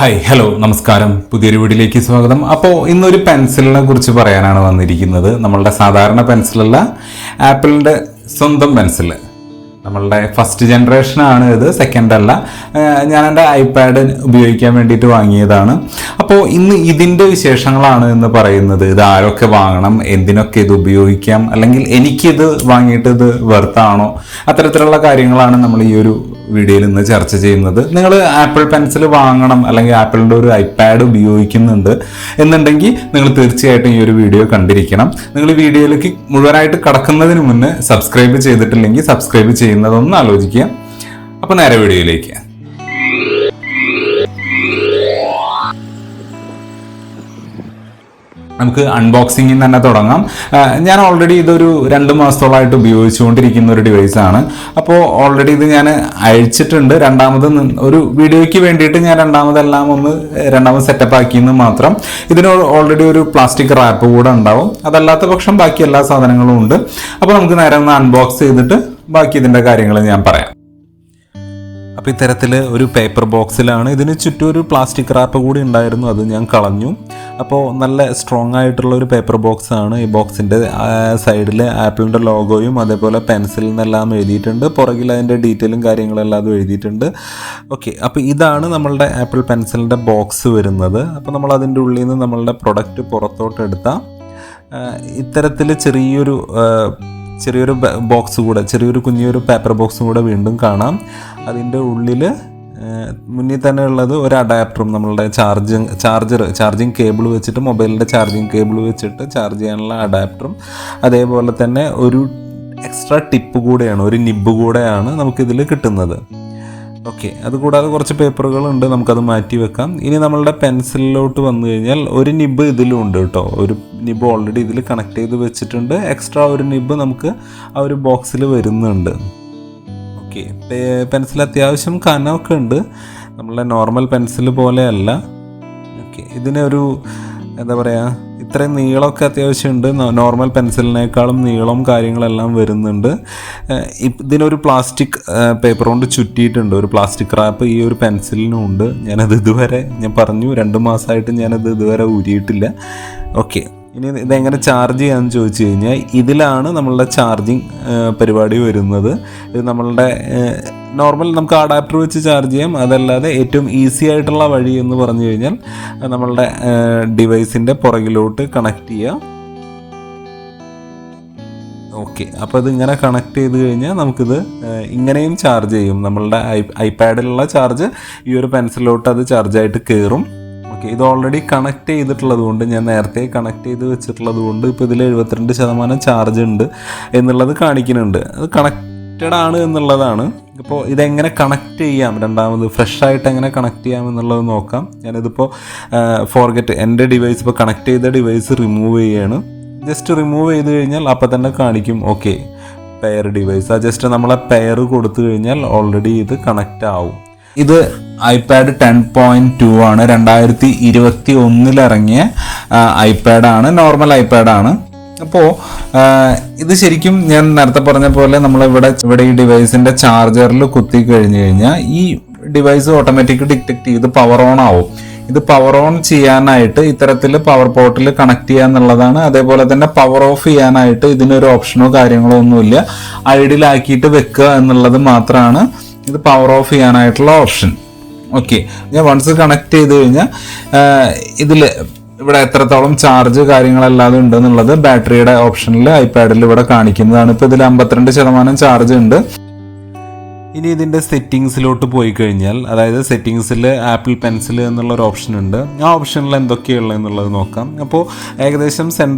Hi hello നമസ്കാരം, പുതിയൊരു വീഡിയോയിലേക്ക് സ്വാഗതം. അപ്പോൾ ഇന്നൊരു പെൻസിലിനെ കുറിച്ച് പറയാനാണ് വന്നിരിക്കുന്നത്. നമ്മളുടെ സാധാരണ പെൻസിലല്ല, ആപ്പിളിൻ്റെ സ്വന്തം പെൻസിൽ. നമ്മളുടെ ഫസ്റ്റ് ജനറേഷനാണ് ഇത്, സെക്കൻഡ് അല്ല. ഞാൻ എൻ്റെ ഐപാഡ് ഉപയോഗിക്കാൻ വേണ്ടിയിട്ട് വാങ്ങിയതാണ്. അപ്പോൾ ഇന്ന് ഇതിൻ്റെ വിശേഷങ്ങളാണ് എന്ന് പറയുന്നത്. ഇത് ആരൊക്കെ വാങ്ങണം, എന്തിനൊക്കെ ഇത് ഉപയോഗിക്കാം, അല്ലെങ്കിൽ എനിക്കിത് വാങ്ങിയിട്ട് ഇത് വെർത്താണോ, അത്തരത്തിലുള്ള കാര്യങ്ങളാണ് നമ്മൾ ഈ ഒരു വീഡിയോയിൽ ഇന്ന് ചർച്ച ചെയ്യുന്നത്. നിങ്ങൾ ആപ്പിൾ പെൻസിൽ വാങ്ങണം അല്ലെങ്കിൽ ആപ്പിളിൻ്റെ ഒരു ഐപാഡ് ഉപയോഗിക്കുന്നുണ്ട് എന്നുണ്ടെങ്കിൽ നിങ്ങൾ തീർച്ചയായിട്ടും ഈ ഒരു വീഡിയോ കണ്ടിരിക്കണം. നിങ്ങൾ ഈ വീഡിയോയിലേക്ക് മുഴുവനായിട്ട് കടക്കുന്നതിന് മുന്നേ സബ്സ്ക്രൈബ് ചെയ്തിട്ടില്ലെങ്കിൽ സബ്സ്ക്രൈബ് ചെയ്യുന്നതൊന്ന് ആലോചിക്കുക. അപ്പോൾ നേരെ വീഡിയോയിലേക്ക്. നമുക്ക് അൺബോക്സിങ്ങിൽ തന്നെ തുടങ്ങാം. ഞാൻ ഓൾറെഡി ഇതൊരു 2 മാസത്തോളമായിട്ട് ഉപയോഗിച്ചുകൊണ്ടിരിക്കുന്ന ഒരു ഡിവൈസാണ്. അപ്പോൾ ഓൾറെഡി ഇത് ഞാൻ അയച്ചിട്ടുണ്ട്. രണ്ടാമത് ഒരു വീഡിയോയ്ക്ക് വേണ്ടിയിട്ട് ഞാൻ രണ്ടാമത് സെറ്റപ്പ് ആക്കിയെന്ന് മാത്രം. ഇതിന് ഓൾറെഡി ഒരു പ്ലാസ്റ്റിക് റാപ്പ് കൂടെ ഉണ്ടാവും. അതല്ലാത്ത പക്ഷം ബാക്കി എല്ലാ സാധനങ്ങളും ഉണ്ട്. അപ്പോൾ നമുക്ക് നേരെ ഒന്ന് അൺബോക്സ് ചെയ്തിട്ട് ബാക്കി ഇതിൻ്റെ കാര്യങ്ങൾ ഞാൻ പറയാം. അപ്പോൾ ഇത്തരത്തിൽ ഒരു പേപ്പർ ബോക്സിലാണ്. ഇതിന് ചുറ്റും ഒരു പ്ലാസ്റ്റിക് റാപ്പ് കൂടി ഉണ്ടായിരുന്നു, അത് ഞാൻ കളഞ്ഞു. അപ്പോൾ നല്ല സ്ട്രോങ് ആയിട്ടുള്ള ഒരു പേപ്പർ ബോക്സ് ആണ്. ഈ ബോക്സിൻ്റെ സൈഡിൽ ആപ്പിളിൻ്റെ ലോഗോയും അതേപോലെ പെൻസിലിൽ നിന്നെല്ലാം എഴുതിയിട്ടുണ്ട്. പുറകിൽ അതിൻ്റെ ഡീറ്റെയിലും കാര്യങ്ങളെല്ലാം എഴുതിയിട്ടുണ്ട്. ഓക്കെ, അപ്പോൾ ഇതാണ് നമ്മളുടെ ആപ്പിൾ പെൻസിലിൻ്റെ ബോക്സ് വരുന്നത്. അപ്പോൾ നമ്മൾ അതിൻ്റെ ഉള്ളിൽ നിന്ന് നമ്മളുടെ പ്രൊഡക്റ്റ് പുറത്തോട്ട് എടുത്താൽ ഇത്തരത്തിൽ ചെറിയൊരു ബോക്സ് കൂടെ, കുഞ്ഞൊരു പേപ്പർ ബോക്സും കൂടെ വീണ്ടും കാണാം. അതിൻ്റെ ഉള്ളിൽ മുന്നിൽ തന്നെ ഉള്ളത് ഒരു അഡാപ്റ്ററും, നമ്മളുടെ ചാർജിങ് കേബിൾ വെച്ചിട്ട്, മൊബൈലിൻ്റെ ചാർജിങ് കേബിൾ വെച്ചിട്ട് ചാർജ് ചെയ്യാനുള്ള അഡാപ്റ്ററും, അതേപോലെ തന്നെ ഒരു എക്സ്ട്രാ ടിപ്പ് കൂടെയാണ്, ഒരു നിബ്ബ് കൂടെയാണ് നമുക്കിതിൽ കിട്ടുന്നത്. ഓക്കെ, അതുകൂടാതെ കുറച്ച് പേപ്പറുകളുണ്ട്, നമുക്കത് മാറ്റി വെക്കാം. ഇനി നമ്മളുടെ പെൻസിലിലോട്ട് വന്നു കഴിഞ്ഞാൽ ഒരു നിബ്ബ് ഇതിലും ഉണ്ട് കേട്ടോ. ഒരു നിബ്ബ് ഓൾറെഡി ഇതിൽ കണക്ട് ചെയ്ത് വെച്ചിട്ടുണ്ട്. എക്സ്ട്രാ ഒരു നിബ്ബ് നമുക്ക് ആ ഒരു ബോക്സിൽ വരുന്നുണ്ട്. ഓക്കെ, പെൻസിൽ അത്യാവശ്യം കനമൊക്കെ ഉണ്ട്, നമ്മളുടെ നോർമൽ പെൻസിൽ പോലെയല്ല. ഓക്കെ, ഇതിനൊരു എന്താ പറയുക, ഇത്രയും നീളമൊക്കെ അത്യാവശ്യമുണ്ട്. നോർമൽ പെൻസിലിനേക്കാളും നീളവും കാര്യങ്ങളെല്ലാം വരുന്നുണ്ട്. ഇതിനൊരു പ്ലാസ്റ്റിക് പേപ്പർ കൊണ്ട് ചുറ്റിയിട്ടുണ്ട്, ഒരു പ്ലാസ്റ്റിക് റാപ്പ് ഈ ഒരു പെൻസിലിനും ഉണ്ട്. ഞാൻ പറഞ്ഞു 2 മാസമായിട്ട് ഞാനത് ഇതുവരെ ഊരിയിട്ടില്ല. ഓക്കെ, ഇനി ഇതെങ്ങനെ ചാർജ് ചെയ്യാമെന്ന് ചോദിച്ചു കഴിഞ്ഞാൽ ഇതിലാണ് നമ്മളുടെ ചാർജിങ് പരിപാടി വരുന്നത്. ഇത് നമ്മളുടെ നോർമൽ നമുക്ക് അഡാപ്റ്റർ വെച്ച് ചാർജ് ചെയ്യാം. അതല്ലാതെ ഏറ്റവും ഈസി ആയിട്ടുള്ള വഴി എന്ന് പറഞ്ഞു കഴിഞ്ഞാൽ നമ്മളുടെ ഡിവൈസിൻ്റെ പുറകിലോട്ട് കണക്ട് ചെയ്യുക. ഓക്കെ, അപ്പോൾ ഇതിങ്ങനെ കണക്ട് ചെയ്ത് കഴിഞ്ഞാൽ നമുക്കിത് ഇങ്ങനെയും ചാർജ് ചെയ്യും. നമ്മളുടെ ഐപാഡിലുള്ള ചാർജ് ഈ ഒരു പെൻസിലോട്ട് അത് ചാർജായിട്ട് കയറും. ഓക്കെ, ഇത് ഓൾറെഡി കണക്ട് ചെയ്തിട്ടുള്ളത് കൊണ്ട്, ഞാൻ നേരത്തെ കണക്ട് ചെയ്ത് വെച്ചിട്ടുള്ളത് കൊണ്ട് ഇപ്പോൾ ഇതിൽ 72% ചാർജ് ഉണ്ട് എന്നുള്ളത് കാണിക്കുന്നുണ്ട്. അത് കണക്റ്റഡ് ആണ് എന്നുള്ളതാണ്. ഇപ്പോൾ ഇതെങ്ങനെ കണക്ട് ചെയ്യാം, രണ്ടാമത് ഫ്രഷ് ആയിട്ട് എങ്ങനെ കണക്ട് ചെയ്യാം എന്നുള്ളത് നോക്കാം. ഞാനിതിപ്പോൾ എൻ്റെ ഡിവൈസ്, ഇപ്പോൾ കണക്ട് ചെയ്ത ഡിവൈസ് റിമൂവ് ചെയ്യുകയാണ്. ജസ്റ്റ് റിമൂവ് ചെയ്ത് കഴിഞ്ഞാൽ അപ്പം തന്നെ കാണിക്കും ഓക്കെ പെയർ ഡിവൈസ്. ആ ജസ്റ്റ് നമ്മളെ പെയർ കൊടുത്തു കഴിഞ്ഞാൽ ഓൾറെഡി ഇത് കണക്റ്റ് ആവും. ഇത് ഐപാഡ് 10.2 ആണ്. 2021 ഇറങ്ങിയ ഐപാഡാണ്, നോർമൽ ഐപാഡാണ്. അപ്പോൾ ഇത് ശരിക്കും ഞാൻ നേരത്തെ പറഞ്ഞ പോലെ നമ്മളിവിടെ ഈ ഡിവൈസിൻ്റെ ചാർജറിൽ കുത്തി കഴിഞ്ഞ് കഴിഞ്ഞാൽ ഈ ഡിവൈസ് ഓട്ടോമാറ്റിക് ഡിറ്റക്ട് ചെയ്ത് പവർ ഓൺ ആവും. ഇത് പവർ ഓൺ ചെയ്യാനായിട്ട് ഇത്തരത്തിൽ പവർ പോർട്ടിൽ കണക്ട് ചെയ്യുക എന്നുള്ളതാണ്. അതേപോലെ തന്നെ പവർ ഓഫ് ചെയ്യാനായിട്ട് ഇതിനൊരു ഓപ്ഷനോ കാര്യങ്ങളോ ഒന്നുമില്ല. ഐഡിയലാക്കിയിട്ട് വെക്കുക എന്നുള്ളത് മാത്രമാണ് ഇത് പവർ ഓഫ് ചെയ്യാനായിട്ടുള്ള ഓപ്ഷൻ. ഓക്കെ, ഞാൻ വൺസ് കണക്ട് ചെയ്ത് കഴിഞ്ഞാൽ ഇവിടെ എത്രത്തോളം ചാർജ് കാര്യങ്ങളല്ലാതെ ഉണ്ടെന്നുള്ളത് ബാറ്ററിയുടെ ഓപ്ഷനിൽ ഐപാഡിൽ ഇവിടെ കാണിക്കുന്നതാണ്. ഇപ്പോൾ ഇതിൽ 52% ചാർജ് ഉണ്ട്. ഇനി ഇതിൻ്റെ സെറ്റിങ്സിലോട്ട് പോയി കഴിഞ്ഞാൽ, അതായത് സെറ്റിങ്സിൽ ആപ്പിൾ പെൻസിൽ എന്നുള്ളൊരു ഓപ്ഷൻ ഉണ്ട്. ആ ഓപ്ഷനിൽ എന്തൊക്കെയുള്ളത് എന്നുള്ളത് നോക്കാം. അപ്പോൾ ഏകദേശം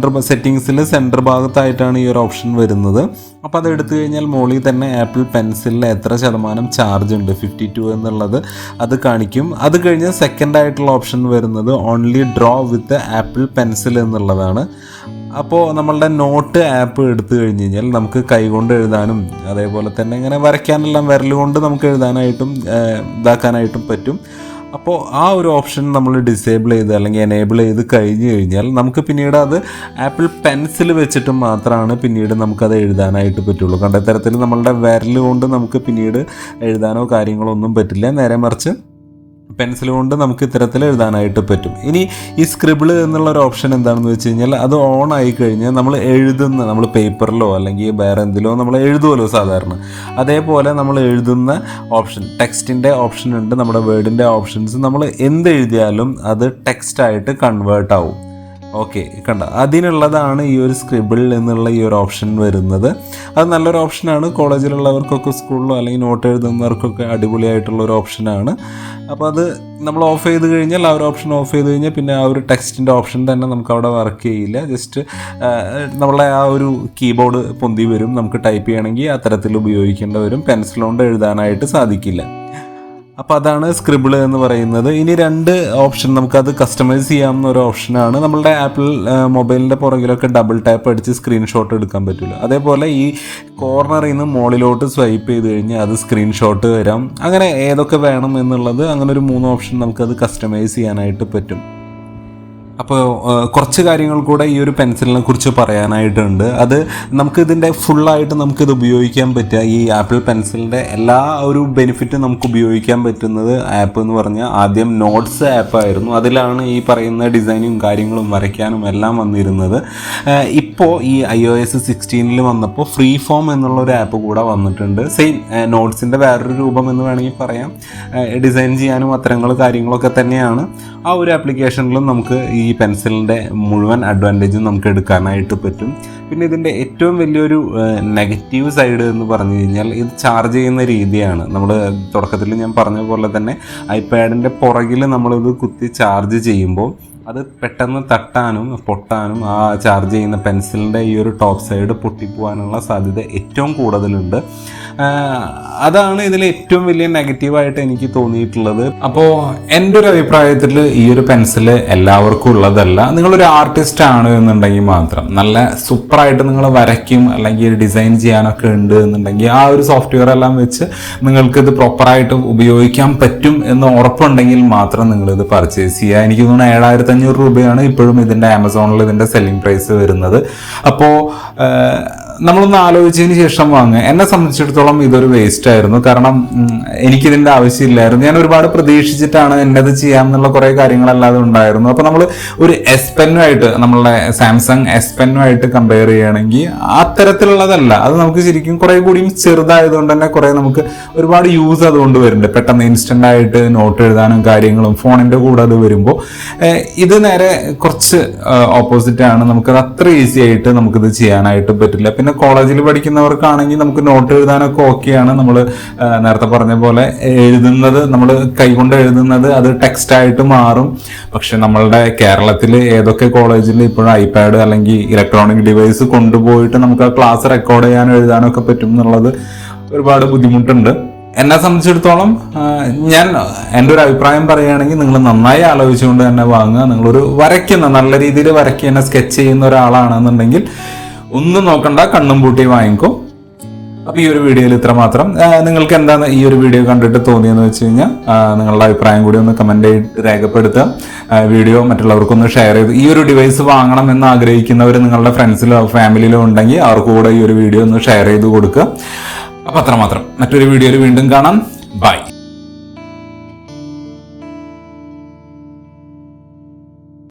സെറ്റിങ്സിൽ സെൻറ്റർ ഭാഗത്തായിട്ടാണ് ഈ ഒരു ഓപ്ഷൻ വരുന്നത്. അപ്പോൾ അത് എടുത്തു കഴിഞ്ഞാൽ മുകളിൽ തന്നെ ആപ്പിൾ പെൻസിലിൽ എത്ര ശതമാനം ചാർജ് ഉണ്ട്, 52 എന്നുള്ളത് അത് കാണിക്കും. അത് കഴിഞ്ഞ് സെക്കൻഡ് ആയിട്ടുള്ള ഓപ്ഷൻ വരുന്നത് ഓൺലി ഡ്രോ വിത്ത് ആപ്പിൾ പെൻസിൽ എന്നുള്ളതാണ്. അപ്പോൾ നമ്മളുടെ നോട്ട് ആപ്പ് എടുത്തു കഴിഞ്ഞ് കഴിഞ്ഞാൽ നമുക്ക് കൈകൊണ്ട് എഴുതാനും അതേപോലെ തന്നെ ഇങ്ങനെ വരയ്ക്കാനെല്ലാം വിരലുകൊണ്ട് നമുക്ക് എഴുതാനായിട്ടും ഇതാക്കാനായിട്ടും പറ്റും. അപ്പോൾ ആ ഒരു ഓപ്ഷൻ നമ്മൾ ഡിസേബിൾ ചെയ്ത് അല്ലെങ്കിൽ എനേബിൾ ചെയ്ത് കഴിഞ്ഞ് കഴിഞ്ഞാൽ നമുക്ക് പിന്നീട് അത് ആപ്പിൾ പെൻസിൽ വെച്ചിട്ട് മാത്രമാണ് പിന്നീട് നമുക്കത് എഴുതാനായിട്ട് പറ്റുള്ളൂ. കണ്ട തരത്തിൽ നമ്മളുടെ വിരൽ കൊണ്ട് നമുക്ക് പിന്നീട് എഴുതാനോ കാര്യങ്ങളോ ഒന്നും പറ്റില്ല. നേരെ മറിച്ച് പെൻസിൽ കൊണ്ട് നമുക്ക് ഇത്തരത്തിൽ എഴുതാനായിട്ട് പറ്റും. ഇനി ഈ സ്ക്രിബിൾ എന്നുള്ള ഒരു ഓപ്ഷൻ എന്താണെന്ന് വെച്ച് കഴിഞ്ഞാൽ അത് ഓൺ ആയി കഴിഞ്ഞാൽ നമ്മൾ പേപ്പറിലോ അല്ലെങ്കിൽ വേറെ എന്തിലോ നമ്മൾ എഴുതുമല്ലോ സാധാരണ, അതേപോലെ നമ്മൾ എഴുതുന്ന ഓപ്ഷൻ, ടെക്സ്റ്റിൻ്റെ ഓപ്ഷൻ ഉണ്ട്, നമ്മുടെ വേർഡിൻ്റെ ഓപ്ഷൻസ്, നമ്മൾ എന്ത് എഴുതിയാലും അത് ടെക്സ്റ്റായിട്ട് കൺവേർട്ട് ആവും. ഓക്കെ, കണ്ട, അതിനുള്ളതാണ് ഈ ഒരു സ്ക്രിബിൾ എന്നുള്ള ഈ ഒരു ഓപ്ഷൻ വരുന്നത്. അത് നല്ലൊരു ഓപ്ഷനാണ്. കോളേജിലുള്ളവർക്കൊക്കെ, സ്കൂളിലോ അല്ലെങ്കിൽ നോട്ട് എഴുതുന്നവർക്കൊക്കെ അടിപൊളിയായിട്ടുള്ള ഒരു ഓപ്ഷനാണ്. അപ്പോൾ അത് നമ്മൾ ഓഫ് ചെയ്ത് കഴിഞ്ഞാൽ, ആ ഒരു ഓപ്ഷൻ ഓഫ് ചെയ്ത് കഴിഞ്ഞാൽ പിന്നെ ആ ഒരു ടെക്സ്റ്റിൻ്റെ ഓപ്ഷൻ തന്നെ നമുക്ക് അവിടെ വർക്ക് ചെയ്യില്ല. ജസ്റ്റ് നമ്മളെ ആ ഒരു കീബോർഡ് പൊന്തി വരും. നമുക്ക് ടൈപ്പ് ചെയ്യണമെങ്കിൽ അത്തരത്തിൽ ഉപയോഗിക്കേണ്ടി വരും. പെൻസിൽ കൊണ്ട് എഴുതാനായിട്ട് സാധിക്കില്ല. അപ്പോൾ അതാണ് സ്ക്രിബിൾ എന്ന് പറയുന്നത്. ഇനി 2 ഓപ്ഷൻ, നമുക്കത് കസ്റ്റമൈസ് ചെയ്യാവുന്ന ഒരു ഓപ്ഷനാണ്. നമ്മളുടെ ആപ്പിൾ മൊബൈലിൻ്റെ പുറകിലൊക്കെ ഡബിൾ ടാപ്പ് അടിച്ച് സ്ക്രീൻഷോട്ട് എടുക്കാൻ പറ്റില്ല. അതേപോലെ ഈ കോർണറിൽ നിന്ന് മുകളിലോട്ട് സ്വൈപ്പ് ചെയ്ത് കഴിഞ്ഞാൽ അത് സ്ക്രീൻഷോട്ട് വരാം. അങ്ങനെ ഏതൊക്കെ വേണം എന്നുള്ളത്, അങ്ങനെ ഒരു 3 ഓപ്ഷൻ നമുക്കത് കസ്റ്റമൈസ് ചെയ്യാനായിട്ട് പറ്റും. അപ്പോൾ കുറച്ച് കാര്യങ്ങൾ കൂടെ ഈ ഒരു പെൻസിലിനെ കുറിച്ച് പറയാനായിട്ടുണ്ട്. അത് നമുക്കിതിൻ്റെ ഫുള്ളായിട്ട് നമുക്കിത് ഉപയോഗിക്കാൻ പറ്റുക, ഈ ആപ്പിൾ പെൻസിലിൻ്റെ എല്ലാ ഒരു ബെനിഫിറ്റും നമുക്ക് ഉപയോഗിക്കാൻ പറ്റുന്നത് ആപ്പ് എന്ന് പറഞ്ഞാൽ ആദ്യം നോട്ട്സ് ആപ്പായിരുന്നു. അതിലാണ് ഈ പറയുന്ന ഡിസൈനും കാര്യങ്ങളും വരയ്ക്കാനും എല്ലാം വന്നിരുന്നത്. ഇപ്പോൾ ഈ iOS 16 വന്നപ്പോൾ ഫ്രീ ഫോം എന്നുള്ളൊരു ആപ്പ് കൂടെ വന്നിട്ടുണ്ട്. സെയിം നോട്ട്സിൻ്റെ വേറൊരു രൂപം എന്ന് വേണമെങ്കിൽ പറയാം. ഡിസൈൻ ചെയ്യാനും അത്തരങ്ങൾ കാര്യങ്ങളൊക്കെ തന്നെയാണ്. ആ ഒരു ആപ്ലിക്കേഷനിലും നമുക്ക് ഈ പെൻസിലിൻ്റെ മുഴുവൻ അഡ്വാൻറ്റേജും നമുക്ക് എടുക്കാനായിട്ട് പറ്റും. പിന്നെ ഇതിൻ്റെ ഏറ്റവും വലിയൊരു നെഗറ്റീവ് സൈഡ് എന്ന് പറഞ്ഞു കഴിഞ്ഞാൽ ഇത് ചാർജ് ചെയ്യുന്ന രീതിയാണ്. നമ്മൾ തുടക്കത്തിൽ ഞാൻ പറഞ്ഞ പോലെ തന്നെ ഐപാഡിൻ്റെ പുറകിൽ നമ്മളിത് കുത്തി ചാർജ് ചെയ്യുമ്പോൾ അത് പെട്ടെന്ന് തട്ടാനും പൊട്ടാനും, ആ ചാർജ് ചെയ്യുന്ന പെൻസിലിൻ്റെ ഈ ഒരു ടോപ്പ് സൈഡ് പൊട്ടിപ്പോവാനുള്ള സാധ്യത ഏറ്റവും കൂടുതലുണ്ട്. അതാണ് ഇതിൽ ഏറ്റവും വലിയ നെഗറ്റീവായിട്ട് എനിക്ക് തോന്നിയിട്ടുള്ളത്. അപ്പോൾ എൻ്റെ ഒരു അഭിപ്രായത്തിൽ ഈ ഒരു പെൻസിൽ എല്ലാവർക്കും ഉള്ളതല്ല. നിങ്ങളൊരു ആർട്ടിസ്റ്റ് ആണ് എന്നുണ്ടെങ്കിൽ മാത്രം, നല്ല സൂപ്പറായിട്ട് നിങ്ങൾ വരയ്ക്കും അല്ലെങ്കിൽ ഡിസൈൻ ചെയ്യാനൊക്കെ ഉണ്ട് എന്നുണ്ടെങ്കിൽ ആ ഒരു സോഫ്റ്റ്വെയർ എല്ലാം വെച്ച് നിങ്ങൾക്കിത് പ്രോപ്പറായിട്ട് ഉപയോഗിക്കാൻ പറ്റും എന്ന് ഉറപ്പുണ്ടെങ്കിൽ മാത്രം നിങ്ങളിത് പർച്ചേസ് ചെയ്യുക. എനിക്ക് തോന്നുന്നു 7,500 രൂപയാണ് ഇപ്പോഴും ഇതിൻ്റെ ആമസോണിൽ ഇതിൻ്റെ സെല്ലിംഗ് പ്രൈസ് വരുന്നത്. അപ്പോൾ നമ്മളൊന്ന് ആലോചിച്ചതിന് ശേഷം വാങ്ങുക. എന്നെ സംബന്ധിച്ചിടത്തോളം ഇതൊരു വേസ്റ്റ് ആയിരുന്നു. കാരണം എനിക്കിതിൻ്റെ ആവശ്യമില്ലായിരുന്നു. ഞാൻ ഒരുപാട് പ്രതീക്ഷിച്ചിട്ടാണ് എന്നത് ചെയ്യാമെന്നുള്ള കുറേ കാര്യങ്ങളല്ലാതെ ഉണ്ടായിരുന്നു. അപ്പോൾ നമ്മൾ ഒരു എസ് പെന്നുമായിട്ട്, നമ്മളുടെ സാംസങ് എസ് പെന്നുമായിട്ട് കമ്പയർ ചെയ്യുകയാണെങ്കിൽ അത്തരത്തിലുള്ളതല്ല. അത് നമുക്ക് ശരിക്കും കുറേ കൂടിയും ചെറുതായതുകൊണ്ട് തന്നെ കുറേ നമുക്ക് ഒരുപാട് യൂസ് അതുകൊണ്ട് വരുന്നുണ്ട്. പെട്ടെന്ന് ഇൻസ്റ്റൻ്റ് ആയിട്ട് നോട്ട് എഴുതാനും കാര്യങ്ങളും ഫോണിൻ്റെ കൂടെ അത് വരുമ്പോൾ ഇത് നേരെ കുറച്ച് ഓപ്പോസിറ്റാണ്. നമുക്കത് അത്ര ഈസി ആയിട്ട് നമുക്കിത് ചെയ്യാനായിട്ട് പറ്റില്ല. പിന്നെ കോളേജിൽ പഠിക്കുന്നവർക്കാണെങ്കിൽ നമുക്ക് നോട്ട് എഴുതാനൊക്കെ ഓക്കെയാണ്. നമ്മൾ നേരത്തെ പറഞ്ഞ പോലെ എഴുതുന്നത്, നമ്മൾ കൈകൊണ്ട് എഴുതുന്നത് അത് ടെക്സ്റ്റായിട്ട് മാറും. പക്ഷെ നമ്മളുടെ കേരളത്തിൽ ഏതൊക്കെ കോളേജിൽ ഇപ്പോഴും ഐപാഡ് അല്ലെങ്കിൽ ഇലക്ട്രോണിക് ഡിവൈസ് കൊണ്ടുപോയിട്ട് നമുക്ക് ആ ക്ലാസ് റെക്കോർഡ് ചെയ്യാനും എഴുതാനൊക്കെ പറ്റും എന്നുള്ളത് ഒരുപാട് ബുദ്ധിമുട്ടുണ്ട്. എന്നെ സംബന്ധിച്ചിടത്തോളം ഞാൻ എൻ്റെ ഒരു അഭിപ്രായം പറയുകയാണെങ്കിൽ നിങ്ങൾ നന്നായി ആലോചിച്ചുകൊണ്ട് തന്നെ വാങ്ങുക. നിങ്ങളൊരു നല്ല രീതിയിൽ വരയ്ക്കുന്ന സ്കെച്ച് ചെയ്യുന്ന ഒരാളാണെന്നുണ്ടെങ്കിൽ ഒന്നും നോക്കണ്ട, കണ്ണും പൂട്ടി വാങ്ങിക്കോ. അപ്പോൾ ഈ ഒരു വീഡിയോയിൽ ഇത്ര മാത്രം. നിങ്ങൾക്ക് എന്താണ് ഈ ഒരു വീഡിയോ കണ്ടിട്ട് തോന്നിയെന്ന് വെച്ച് കഴിഞ്ഞാൽ നിങ്ങളുടെ അഭിപ്രായം കൂടി ഒന്ന് കമൻ്റ് രേഖപ്പെടുത്തുക. വീഡിയോ മറ്റുള്ളവർക്കൊന്ന് ഷെയർ ചെയ്ത്, ഈ ഒരു ഡിവൈസ് വാങ്ങണം എന്ന് ആഗ്രഹിക്കുന്നവർ നിങ്ങളുടെ ഫ്രണ്ട്സിലോ ഫാമിലിയിലോ ഉണ്ടെങ്കിൽ അവർക്ക് കൂടെ ഈ ഒരു വീഡിയോ ഒന്ന് ഷെയർ ചെയ്ത് കൊടുക്കുക. അപ്പോൾ അത്രമാത്രം. മറ്റൊരു വീഡിയോയിൽ വീണ്ടും കാണാം. ബൈ.